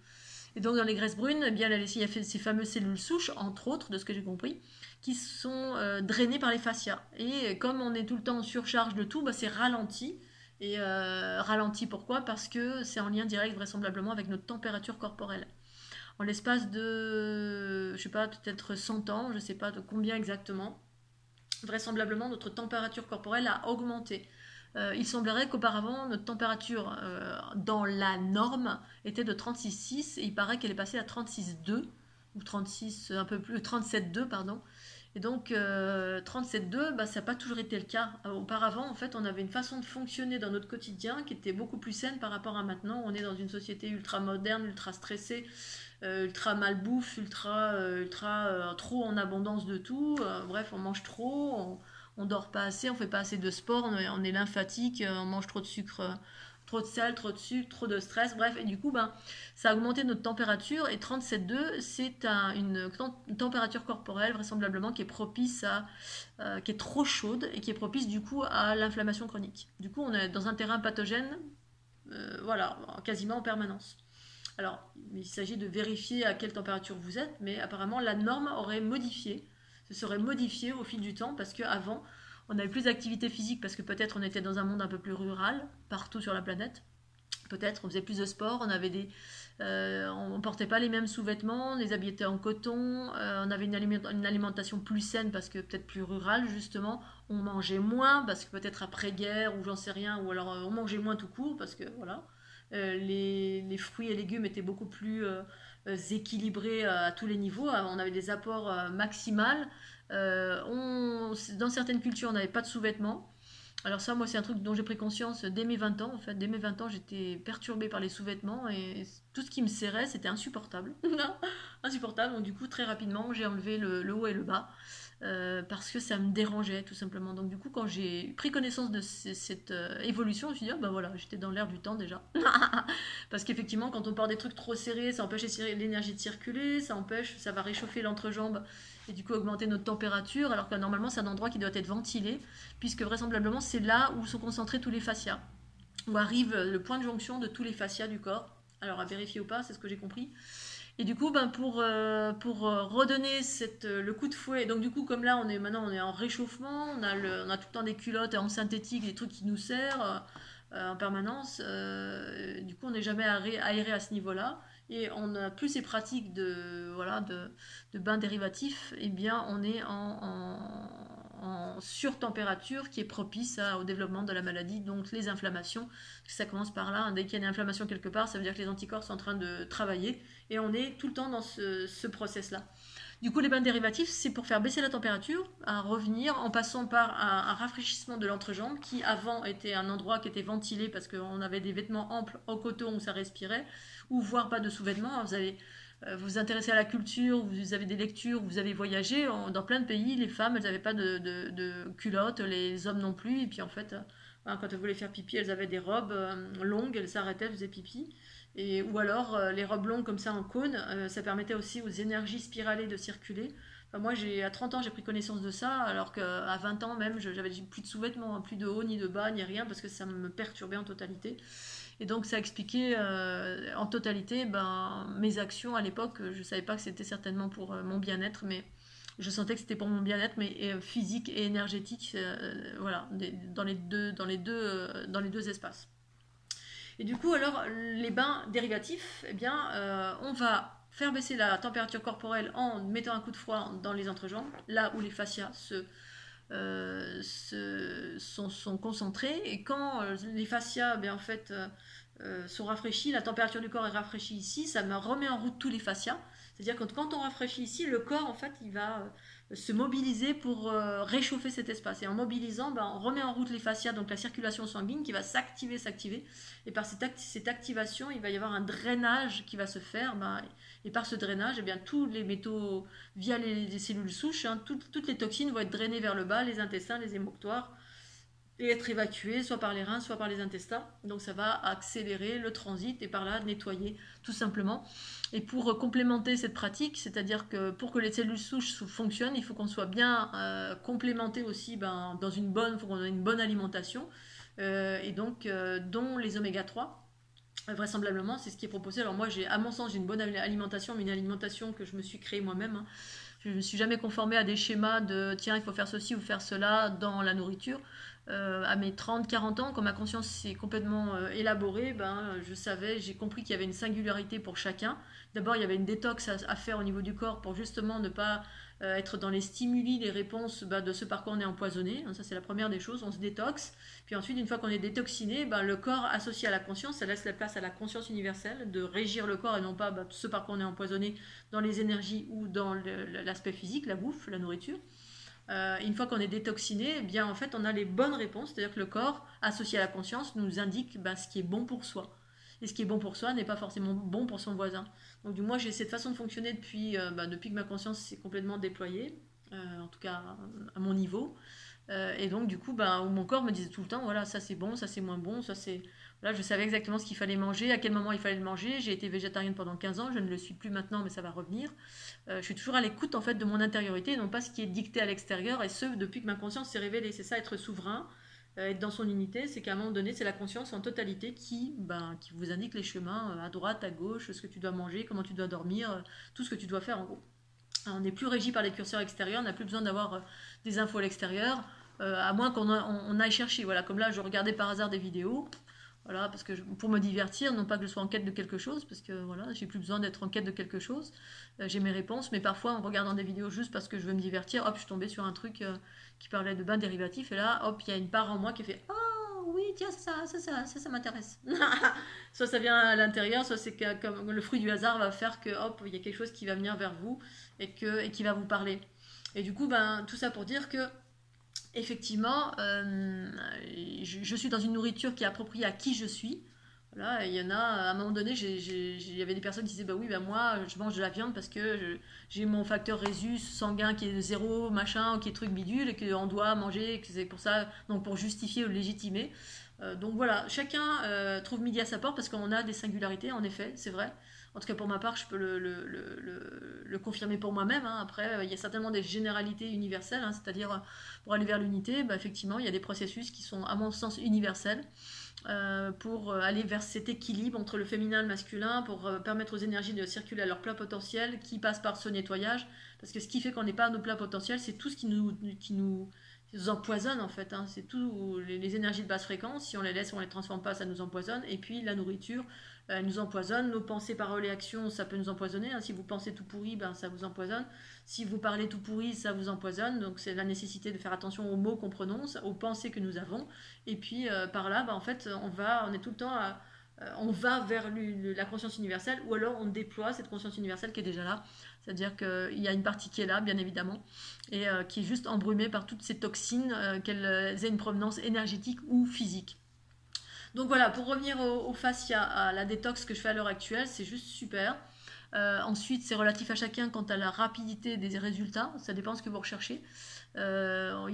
Et donc dans les graisses brunes, il y a ces fameuses cellules souches, entre autres, de ce que j'ai compris, qui sont drainées par les fascias. Et comme on est tout le temps en surcharge de tout, c'est ralenti. Et ralenti pourquoi? Parce que c'est en lien direct vraisemblablement avec notre température corporelle. En l'espace de, je sais pas, peut-être 100 ans, je sais pas de combien exactement, vraisemblablement notre température corporelle a augmenté. Il semblerait qu'auparavant notre température dans la norme était de 36,6 et il paraît qu'elle est passée à 36,2 ou 36, un peu plus, 37,2 pardon. Et donc 37,2, ça n'a pas toujours été le cas. Auparavant, en fait, on avait une façon de fonctionner dans notre quotidien qui était beaucoup plus saine par rapport à maintenant. On est dans une société ultra moderne, ultra stressée, ultra malbouffe, ultra trop en abondance de tout. Bref, on mange trop, on dort pas assez, on fait pas assez de sport, on est lymphatique, on mange trop de sucre. Trop de sel, trop de sucre, trop de stress, bref, et du coup, ça a augmenté notre température, et 37,2, c'est une température corporelle, vraisemblablement, qui est propice qui est trop chaude, et qui est propice, du coup, à l'inflammation chronique. Du coup, on est dans un terrain pathogène, voilà, quasiment en permanence. Alors, il s'agit de vérifier à quelle température vous êtes, mais apparemment, la norme se serait modifiée au fil du temps, parce qu'avant, on avait plus d'activité physique parce que peut-être on était dans un monde un peu plus rural, partout sur la planète. Peut-être on faisait plus de sport, on portait pas les mêmes sous-vêtements, on les habillés étaient en coton, on avait une alimentation plus saine parce que peut-être plus rurale justement, on mangeait moins parce que peut-être après-guerre ou j'en sais rien, ou alors on mangeait moins tout court parce que voilà, les fruits et légumes étaient beaucoup plus équilibrés à tous les niveaux, on avait des apports maximales. Dans certaines cultures, on n'avait pas de sous-vêtements. Alors ça, moi, c'est un truc dont j'ai pris conscience dès mes 20 ans. En fait, dès mes 20 ans, j'étais perturbée par les sous-vêtements et tout ce qui me serrait, c'était insupportable. Insupportable. Donc du coup, très rapidement, j'ai enlevé le haut et le bas parce que ça me dérangeait tout simplement. Donc du coup, quand j'ai pris connaissance de cette évolution, je me suis dit, ah, bah voilà, j'étais dans l'air du temps déjà. Parce qu'effectivement, quand on porte des trucs trop serrés, ça empêche l'énergie de circuler, ça va réchauffer l'entrejambe et du coup augmenter notre température, alors que normalement c'est un endroit qui doit être ventilé, puisque vraisemblablement c'est là où sont concentrés tous les fascias, où arrive le point de jonction de tous les fascias du corps. Alors à vérifier ou pas, c'est ce que j'ai compris. Et du coup, ben, pour redonner le coup de fouet, donc du coup, comme là, maintenant on est en réchauffement, on a tout le temps des culottes en synthétique, des trucs qui nous serrent en permanence. Du coup, on n'est jamais aéré à ce niveau-là. Et on a plus ces pratiques de bains dérivatifs, et bien on est en surtempérature qui est propice au développement de la maladie, donc les inflammations. Ça commence par là, dès qu'il y a une inflammation quelque part, ça veut dire que les anticorps sont en train de travailler et on est tout le temps dans ce process-là. Du coup, les bains dérivatifs, c'est pour faire baisser la température, à revenir en passant par un rafraîchissement de l'entrejambe qui avant était un endroit qui était ventilé parce qu'on avait des vêtements amples en coton où ça respirait, ou voire pas de sous-vêtements. Vous allez vous intéressez à la culture, vous avez des lectures, vous avez voyagé, dans plein de pays, les femmes, elles n'avaient pas de culottes, les hommes non plus, et puis en fait, quand elles voulaient faire pipi, elles avaient des robes longues, elles s'arrêtaient, elles faisaient pipi. Ou alors les robes longues comme ça en cône, ça permettait aussi aux énergies spiralées de circuler. Enfin, moi, à 30 ans, j'ai pris connaissance de ça, alors qu'à 20 ans même, j'avais plus de sous-vêtements, plus de haut, ni de bas, ni rien, parce que ça me perturbait en totalité. Et donc ça expliquait en totalité mes actions à l'époque. Je ne savais pas que c'était certainement pour mon bien-être, mais je sentais que c'était pour mon bien-être, mais physique et énergétique, voilà, dans les deux espaces. Et du coup, alors, les bains dérivatifs, eh bien, on va faire baisser la température corporelle en mettant un coup de froid dans les entrejambes, là où les fascias sont concentrés. Et quand les fascias, en fait, sont rafraîchis, la température du corps est rafraîchie ici, ça me remet en route tous les fascias. C'est-à-dire que quand on rafraîchit ici, le corps, en fait, il va se mobiliser pour réchauffer cet espace. Et en mobilisant, on remet en route les fascias, donc la circulation sanguine qui va s'activer. Et par cette activation, il va y avoir un drainage qui va se faire. Et par ce drainage, tous les métaux, via les cellules souches, toutes les toxines vont être drainées vers le bas, les intestins, les émoctoires, et être évacuées soit par les reins, soit par les intestins. Donc ça va accélérer le transit et par là nettoyer tout simplement. Et pour complémenter cette pratique, c'est-à-dire que pour que les cellules souches fonctionnent, il faut qu'on soit bien complémenté aussi dans faut qu'on ait une bonne alimentation, et donc dont les oméga 3. Vraisemblablement, c'est ce qui est proposé. Alors moi, à mon sens, j'ai une bonne alimentation, mais une alimentation que je me suis créée moi-même. Je ne me suis jamais conformée à des schémas de tiens, il faut faire ceci ou faire cela dans la nourriture. À mes 30-40 ans, quand ma conscience s'est complètement élaborée, j'ai compris qu'il y avait une singularité pour chacun. D'abord, il y avait une détox à faire au niveau du corps pour justement ne pas être dans les stimuli, les réponses de ce par quoi on est empoisonné. Ça, c'est la première des choses, on se détoxe. Puis ensuite, une fois qu'on est détoxiné, le corps associé à la conscience, ça laisse la place à la conscience universelle de régir le corps et non pas ce par quoi on est empoisonné dans les énergies ou dans l'aspect physique, la bouffe, la nourriture. Une fois qu'on est détoxiné, en fait, on a les bonnes réponses, c'est-à-dire que le corps, associé à la conscience, nous indique ce qui est bon pour soi. Et ce qui est bon pour soi n'est pas forcément bon pour son voisin. Donc, du moins, j'ai cette façon de fonctionner depuis que ma conscience s'est complètement déployée, en tout cas à mon niveau. Et donc, du coup, mon corps me disait tout le temps, voilà, ça c'est bon, ça c'est moins bon, ça c'est... Là, je savais exactement ce qu'il fallait manger, à quel moment il fallait le manger. J'ai été végétarienne pendant 15 ans, je ne le suis plus maintenant, mais ça va revenir. Je suis toujours à l'écoute en fait de mon intériorité, non pas ce qui est dicté à l'extérieur, et ce depuis que ma conscience s'est révélée. C'est ça, être souverain, être dans son unité, c'est qu'à un moment donné, c'est la conscience en totalité qui vous indique les chemins à droite, à gauche, ce que tu dois manger, comment tu dois dormir, tout ce que tu dois faire en gros. Alors, on n'est plus régi par les curseurs extérieurs, on n'a plus besoin d'avoir des infos à l'extérieur, à moins qu'on aille chercher. Voilà, comme là, je regardais par hasard des vidéos. Voilà, parce que pour me divertir, non pas que je sois en quête de quelque chose, parce que voilà, j'ai plus besoin d'être en quête de quelque chose. J'ai mes réponses, mais parfois en regardant des vidéos juste parce que je veux me divertir, hop, je suis tombée sur un truc qui parlait de bains dérivatifs, et là, hop, il y a une part en moi qui fait oh oui, tiens, ça m'intéresse. Soit ça vient à l'intérieur, soit c'est comme le fruit du hasard va faire que hop, il y a quelque chose qui va venir vers vous et qui va vous parler. Et du coup, ben, tout ça pour dire que effectivement, je suis dans une nourriture qui est appropriée à qui je suis. Voilà, il y en a, à un moment donné, il y avait des personnes qui disaient, bah oui, bah moi, je mange de la viande parce que j'ai mon facteur résus sanguin qui est de zéro, machin, qui est truc bidule, et qu'on doit manger, et que c'est pour ça, donc pour justifier ou légitimer. Donc voilà, chacun trouve midi à sa porte parce qu'on a des singularités, en effet, c'est vrai. En tout cas, pour ma part, je peux le confirmer pour moi-même, hein. Après, il y a certainement des généralités universelles, hein, c'est-à-dire pour aller vers l'unité, bah, effectivement, il y a des processus qui sont, à mon sens, universels pour aller vers cet équilibre entre le féminin et le masculin, pour permettre aux énergies de circuler à leur plein potentiel, qui passe par ce nettoyage. Parce que ce qui fait qu'on n'est pas à nos plein potentiel, c'est tout ce qui nous empoisonne en fait, hein. C'est tout les énergies de basse fréquence, si on les laisse, on les transforme pas, ça nous empoisonne. Et puis la nourriture, nous empoisonne. Nos pensées, paroles et actions, ça peut nous empoisonner, hein. Si vous pensez tout pourri, ben, ça vous empoisonne. Si vous parlez tout pourri, ça vous empoisonne. Donc c'est la nécessité de faire attention aux mots qu'on prononce, aux pensées que nous avons. Et puis par là, ben, en fait, on est tout le temps on va vers la conscience universelle, ou alors on déploie cette conscience universelle qui est déjà là. C'est-à-dire qu'il y a une partie qui est là, bien évidemment, et qui est juste embrumée par toutes ces toxines, qu'elles aient une provenance énergétique ou physique. Donc voilà, pour revenir au fascia, à la détox que je fais à l'heure actuelle, c'est juste super. Ensuite, c'est relatif à chacun quant à la rapidité des résultats, ça dépend de ce que vous recherchez. Il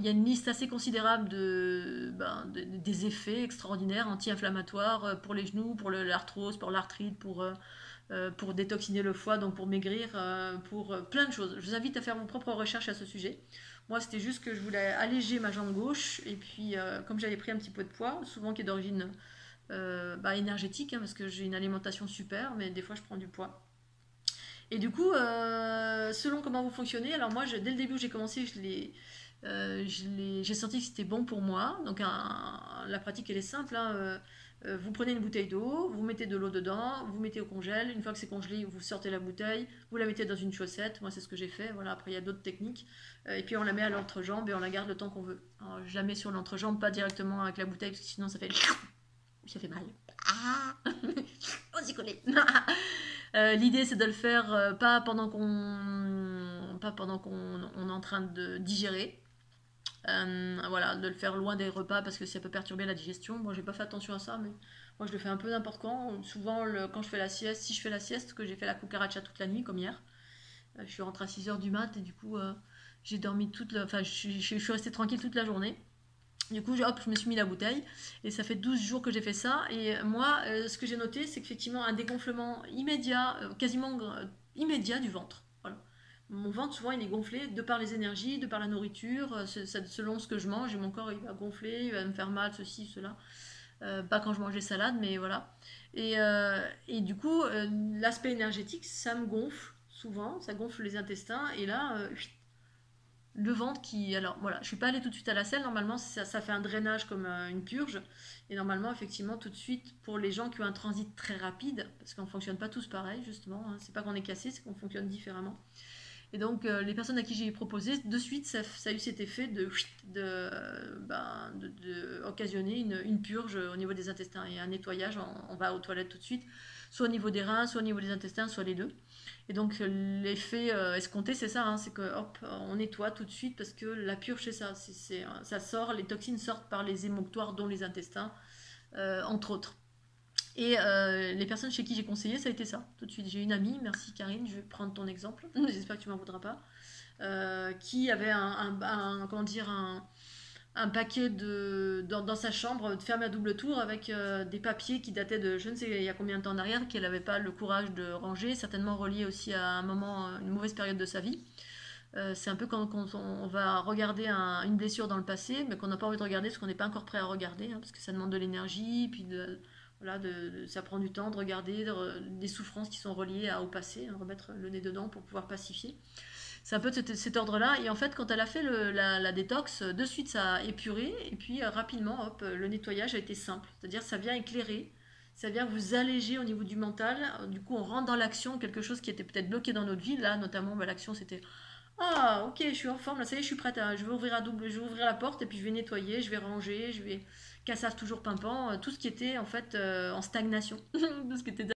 y a une liste assez considérable des effets extraordinaires anti-inflammatoires pour les genoux, pour l'arthrose, pour l'arthrite, pour détoxiner le foie, donc pour maigrir, pour plein de choses. Je vous invite à faire vos propres recherches à ce sujet. Moi, c'était juste que je voulais alléger ma jambe gauche, et puis comme j'avais pris un petit peu de poids, souvent qui est d'origine énergétique, hein, parce que j'ai une alimentation super, mais des fois je prends du poids. Et du coup, selon comment vous fonctionnez, alors moi, dès le début où j'ai commencé, j'ai senti que c'était bon pour moi. Donc la pratique, elle est simple, hein. Vous prenez une bouteille d'eau, vous mettez de l'eau dedans, vous mettez au congèle. Une fois que c'est congelé, vous sortez la bouteille, vous la mettez dans une chaussette. Moi, c'est ce que j'ai fait. Voilà, après, il y a d'autres techniques. Et puis, on la met à l'entrejambe et on la garde le temps qu'on veut. Alors, je la mets sur l'entrejambe, pas directement avec la bouteille, parce que sinon, ça fait mal. Ah on s'y connaît. L'idée, c'est de le faire pas pendant qu'on est en train de digérer. Voilà, de le faire loin des repas parce que ça peut perturber la digestion. Moi, j'ai pas fait attention à ça, mais moi, je le fais un peu n'importe quand. Souvent, quand je fais la sieste, si je fais la sieste, que j'ai fait la cucaracha toute la nuit, comme hier, je suis rentrée à 6h du mat et du coup, j'ai dormi enfin, je suis restée tranquille toute la journée. Du coup, hop, je me suis mis la bouteille et ça fait 12 jours que j'ai fait ça. Et moi, ce que j'ai noté, c'est qu'effectivement, un dégonflement immédiat, quasiment immédiat du ventre. Voilà. Mon ventre, souvent, il est gonflé de par les énergies, de par la nourriture, selon ce que je mange. Et mon corps, il va gonfler, il va me faire mal, ceci, cela. Pas quand je mange des salades, mais voilà. Et du coup, l'aspect énergétique, ça me gonfle souvent, ça gonfle les intestins. Et là, le ventre qui... Alors voilà, je suis pas allée tout de suite à la selle, normalement ça fait un drainage comme une purge, et normalement effectivement tout de suite pour les gens qui ont un transit très rapide, parce qu'on fonctionne pas tous pareil justement, hein, c'est pas qu'on est cassé, c'est qu'on fonctionne différemment. Et donc les personnes à qui j'ai proposé, de suite ça a eu cet effet de occasionner une purge au niveau des intestins et un nettoyage, on va aux toilettes tout de suite, soit au niveau des reins, soit au niveau des intestins, soit les deux. Et donc l'effet escompté, c'est ça, hein, c'est que hop, on nettoie tout de suite parce que la purge, c'est ça, ça sort, les toxines sortent par les émonctoires, dont les intestins, entre autres. Et les personnes chez qui j'ai conseillé, ça a été ça, tout de suite. J'ai une amie, merci Karine, je vais prendre ton exemple, j'espère que tu m'en voudras pas, qui avait comment dire, un paquet dans sa chambre fermé à double tour avec des papiers qui dataient de je ne sais il y a combien de temps en arrière, qu'elle n'avait pas le courage de ranger, certainement relié aussi à un moment, une mauvaise période de sa vie. C'est un peu quand on va regarder une blessure dans le passé, mais qu'on n'a pas envie de regarder parce qu'on n'est pas encore prêt à regarder, hein, parce que ça demande de l'énergie, puis voilà, ça prend du temps de regarder des souffrances qui sont reliées au passé, hein, remettre le nez dedans pour pouvoir pacifier. C'est un peu de cet ordre-là. Et en fait, quand elle a fait la détox, de suite, ça a épuré. Et puis, rapidement, hop, le nettoyage a été simple. C'est-à-dire, ça vient éclairer. Ça vient vous alléger au niveau du mental. Du coup, on rentre dans l'action, quelque chose qui était peut-être bloqué dans notre vie. Là, notamment, l'action, c'était ah, ok, je suis en forme. Là, ça y est, je suis prête. Je vais ouvrir je vais ouvrir la porte et puis je vais nettoyer, je vais ranger, je vais casser toujours pimpant. Tout ce qui était, en fait, en stagnation. Tout ce qui était